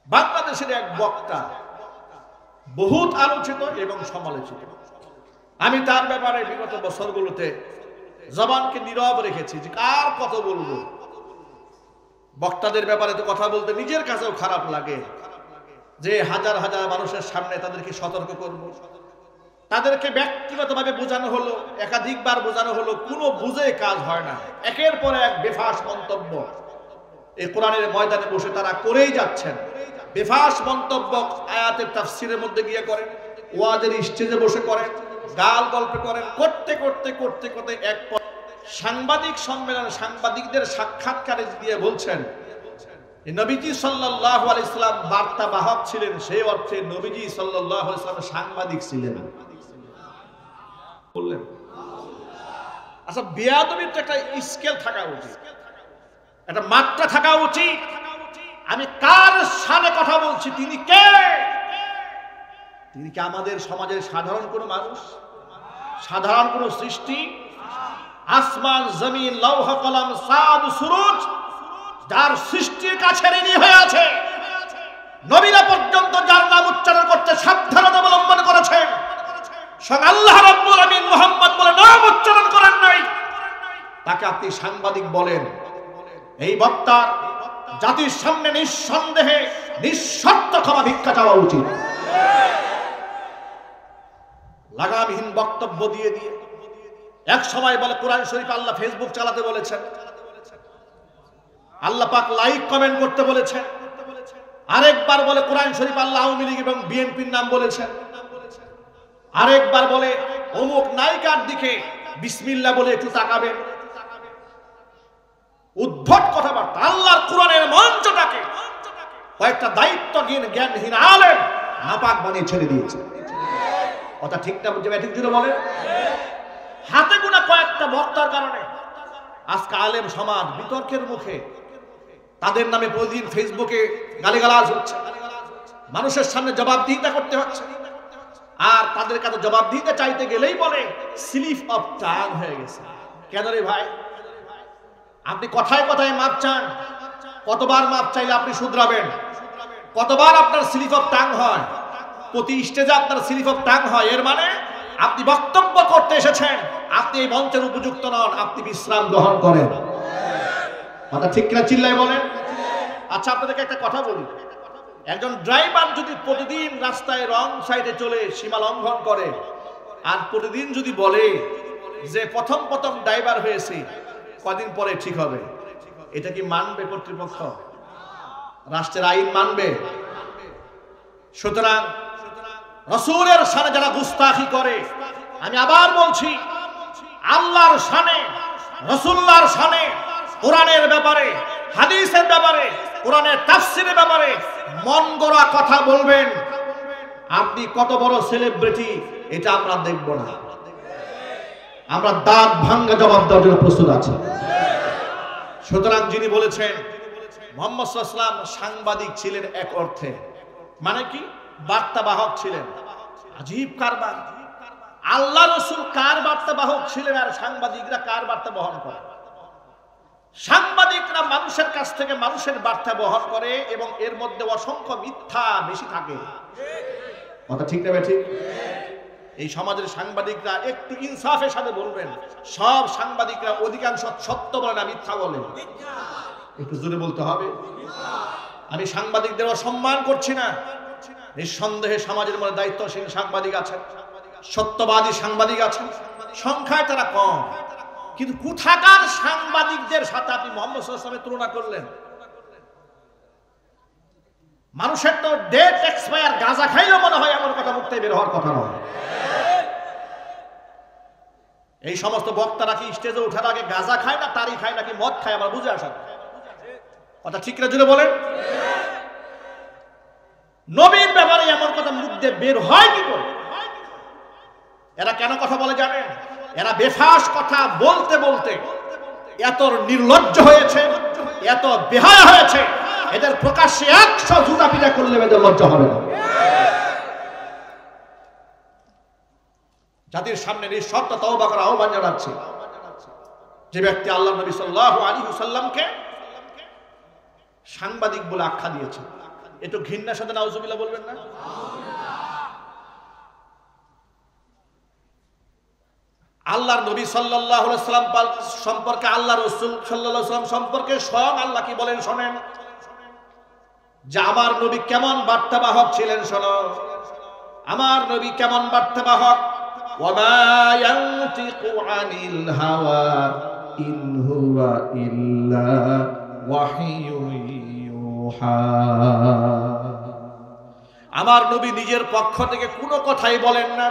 বাংলাদেশের এক বক্তা, বহুত আলোচিত এবং সমালোচিত। আমি তার ব্যাপারে বিগত বছরগুলোতে জবানকে নীরব রেখেছি যে কার কত বলবো। বক্তাদের ব্যাপারে তো কথা বলতে নিজের কাছেও খারাপ লাগে, যে হাজার হাজার মানুষের সামনে তাদেরকে সতর্ক করব, তাদেরকে ব্যক্তিগতভাবে বোঝানো হলো, একাধিকবার বোঝানো হলো, কোনো বুঝে কাজ হয় না। একের পর এক বেফাস মন্তব্য এই কোরআনের ময়দানে বসে তারা করেই যাচ্ছেন। বেফাস মন্তব্য আয়াতের তাফসীরের মধ্যে গিয়ে করেন, ওয়াজের স্টেজে বসে করেন, গাল গল্প করেন, করতে করতে করতে করতে এক সাংবাদিক সম্মেলন, সাংবাদিকদের সাক্ষাৎকারে দিয়ে বলছেন নবীজি সাল্লাল্লাহু আলাইহি সাল্লাম বার্তা বাহক ছিলেন, সেই অর্থে নবীজি সাল্লাল্লাহু আলাইহি সাল্লাম সাংবাদিক ছিলেন বললেন। আচ্ছা, বেয়াদবির তো একটা স্কেল থাকা উচিত, একটা মাত্রা থাকা উচিত। আমি কার সামনে কথা বলছি? তিনি কে? তিনি কি আমাদের সমাজের সাধারণ কোনো মানুষ, সাধারণ কোনো সৃষ্টি? আসমান, জমিন, লৌহ কলম, চাঁদ, সূরজ যার সৃষ্টির কাছে ঋণী হয়ে আছে, নবীরা পর্যন্ত যার নাম উচ্চারণ করতে সাবধানতা অবলম্বন করেছেন, স্বয়ং আল্লাহ রাব্বুল আমিন মুহাম্মদ বলে নাম উচ্চারণ করেন নাই, তাকে আপনি সাংবাদিক বলেন? এই বক্তার জাতির সামনে নিঃসন্দেহে নিঃশর্ত ক্ষমা ভিক্ষা চাওয়া উচিত। লাগামহীন বক্তব্য দিয়ে দিয়ে এক সময় বলে কোরআন শরীফ আল্লাহ ফেসবুক চালাতে বলেছেন, আল্লাহ পাক লাইক কমেন্ট করতে বলেছেন, আরেকবার বলে কোরআন শরীফ আল্লাহ আওয়ামী লীগ এবং বিএনপির নাম বলেছেন, আরেকবার বলে অমুক নায়িকার দিকে বিসমিল্লাহ বলে একটু তাকাবেন। উদ্ভট কথাবার্তা। আল্লাহর কোরআনের মঞ্চটাকে কয়েকটা দায়িত্বহীন জ্ঞানহীন আলেম নাপাক বানিয়ে ছেড়ে দিয়েছে। কথা ঠিক না? বুঝে ঠিক জুড়ে বলেন। হাতে গোনা কয়েকটা বক্তার কারণে আজকে আলেম সমাজ বিতর্কের মুখে। তাদের নামে প্রতিদিন ফেসবুকে গালিগালাজ হচ্ছে, মানুষের সামনে জবাবদিহিতা করতে হচ্ছে, আর তাদের কাছে জবাবদিহিতা চাইতে গেলেই বলে স্লিপ অফ টাং হয়ে গেছে। কেন রে ভাই? আপনি কথায় কথায় মাপ চান, কতবার মাপ চাইলে আপনি শুধরাবেন? কতবার আপনার স্লিপ অফ টাং হয়? প্রতি স্টেজে আপনার স্লিপ অফ টাং হয়। এর মানে আপনি বক্তব্য করতে এসেছেন, আপনি এই মঞ্চের উপযুক্ত নন, আপনি বিশ্রাম গ্রহণ করেন। কথা ঠিক কিনা চিল্লায় বলেন। আচ্ছা, আপনাদেরকে একটা কথা বলি, একজন ড্রাইভার যদি প্রতিদিন রাস্তায় রং সাইডে চলে সীমা লঙ্ঘন করে, আর প্রতিদিন যদি বলে যে প্রথম প্রথম ড্রাইভার হয়েছে, কদিন পরে ঠিক হবে, এটা কি মানবে কর্তৃপক্ষ? রাষ্ট্রের আইন মানবে? সুতরাং রাসূলের শানে যারা গুস্তাখি করে, আমি আবার বলছি, আল্লাহর শানে, রাসূলুল্লাহর শানে, কোরআনের ব্যাপারে, হাদিসের ব্যাপারে, কোরআনের তাফসীরের ব্যাপারে মন গড়া কথা বলবেন, আপনি কত বড় সেলিব্রিটি এটা আমরা দেখব না। আমরা দাঁত ভাঙ্গা জবাব দেওয়ার জন্য প্রস্তুত আছি। সুতরাং যিনি বলেছেন মুহাম্মদ সাল্লাল্লাহু আলাইহি ওয়াসাল্লাম সাংবাদিক ছিলেন, এক অর্থে মানে কি? বার্তাবাহক ছিলেন। আজীব কারবার। আল্লাহ রাসূল কার বার্তাবাহক ছিলেন আর সাংবাদিকরা কার বার্তা বহন করে? সাংবাদিকরা মানুষের কাছ থেকে মানুষের বার্তা বহন করে এবং এর মধ্যে অসংখ্য মিথ্যা বেশি থাকে। কথা ঠিক না ঠিক? এই সমাজের সাংবাদিকরা একটু ইনসাফের সাথে বলবেন, সব সাংবাদিকরা অধিকাংশ সত্য বলে না, মিথ্যা বলে। একটু জোরে বলতে হবে। আমি সাংবাদিকদের অসম্মান করছি না, নিঃসন্দেহে সমাজের মধ্যে দায়িত্বশীল সাংবাদিক আছেন, সত্যবাদী সাংবাদিক আছেন, সংখ্যায় তারা কম, কিন্তু কোথাকার সাংবাদিকদের সাথে আপনি মুহাম্মদ সাল্লাল্লাহু আলাইহি ওয়াসাল্লামের তুলনা করলেন? মানুষের তো ডেট এক্সপায়ার, গাঁজা খাইলেও মনে হয় এমন কথা মুখ থেকে বের হওয়ার কথা নয়। এই সমস্ত বক্তারা কি স্টেজে ওঠার আগে গাঁজা খায় না তারি খায় নাকি মদ খায়? আমার বুঝে আসা কথা ঠিক না জুড়ে বলেন। নবীর ব্যাপারে এমন কথা মুখ দিয়ে বের হয় কি করে? এরা কেন কথা বলে জানেন? এরা বেফাস কথা বলতে বলতে এত নির্লজ্জ হয়েছে, এত বেহায়া হয়েছে, এদের প্রকাশ্যে 100 জুতা পিটা করলে এদের লজ্জা হবে না। জাতির সামনে নিঃশর্ত তওবা করার আহ্বান জানাচ্ছি। যে ব্যক্তি আল্লাহর নবী সাল্লাল্লাহু আলাইহি ওয়াসাল্লামকে সাংবাদিক বলে আখ্যা দিয়েছে, একটু ঘৃণার সাথে নাউজুবিল্লাহ বলবেন না? আল্লাহর নবী সাল্লাল্লাহু আলাইহি ওয়াসাল্লাম সম্পর্কে, আল্লাহ রাসূল সাল্লাল্লাহু আলাইহি ওয়াসাল্লাম সম্পর্কে স্বয়ং আল্লাহ কি বলেন শুনেন, যে আমার নবী কেমন বার্তাবাহক ছিলেন শোনো। আমার নবী কেমন বার্তাবাহক, ওয়া মা ইয়ানতিকু আনিল হাওয়া ইন হুয়া ইল্লা ওয়াহিয়ুন ইউহা। আমার নবী নিজের পক্ষ থেকে কোনো কথাই বলেন না,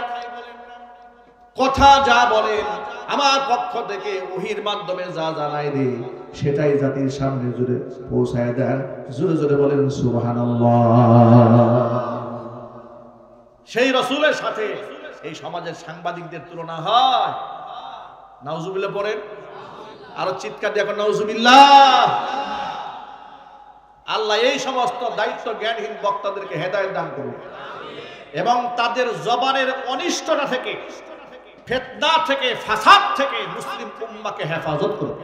কথা যা বলেন আমার পক্ষ থেকে ওহীর মাধ্যমে যা জানাই দেই সেটাই জাতির সামনে জুড়ে পৌঁছায় দেন। জোরে জোরে বলেন সুবহানাল্লাহ। সেই রাসূলের সাথে এই সমাজের সাংবাদিকদের তুলনা হয়? নাউজুবিল্লাহ পড়েন, আরো চিৎকার দিয়ে এখন নাউজুবিল্লাহ। আল্লাহ এই সমস্ত দায়িত্ব জ্ঞানহীন বক্তাদেরকে হেদায়েত দান করুন এবং তাদের জবানের অনিষ্টতা থেকে, ফিতনা থেকে, ফাসাদ থেকে মুসলিম উম্মাহকে হেফাজত করুন।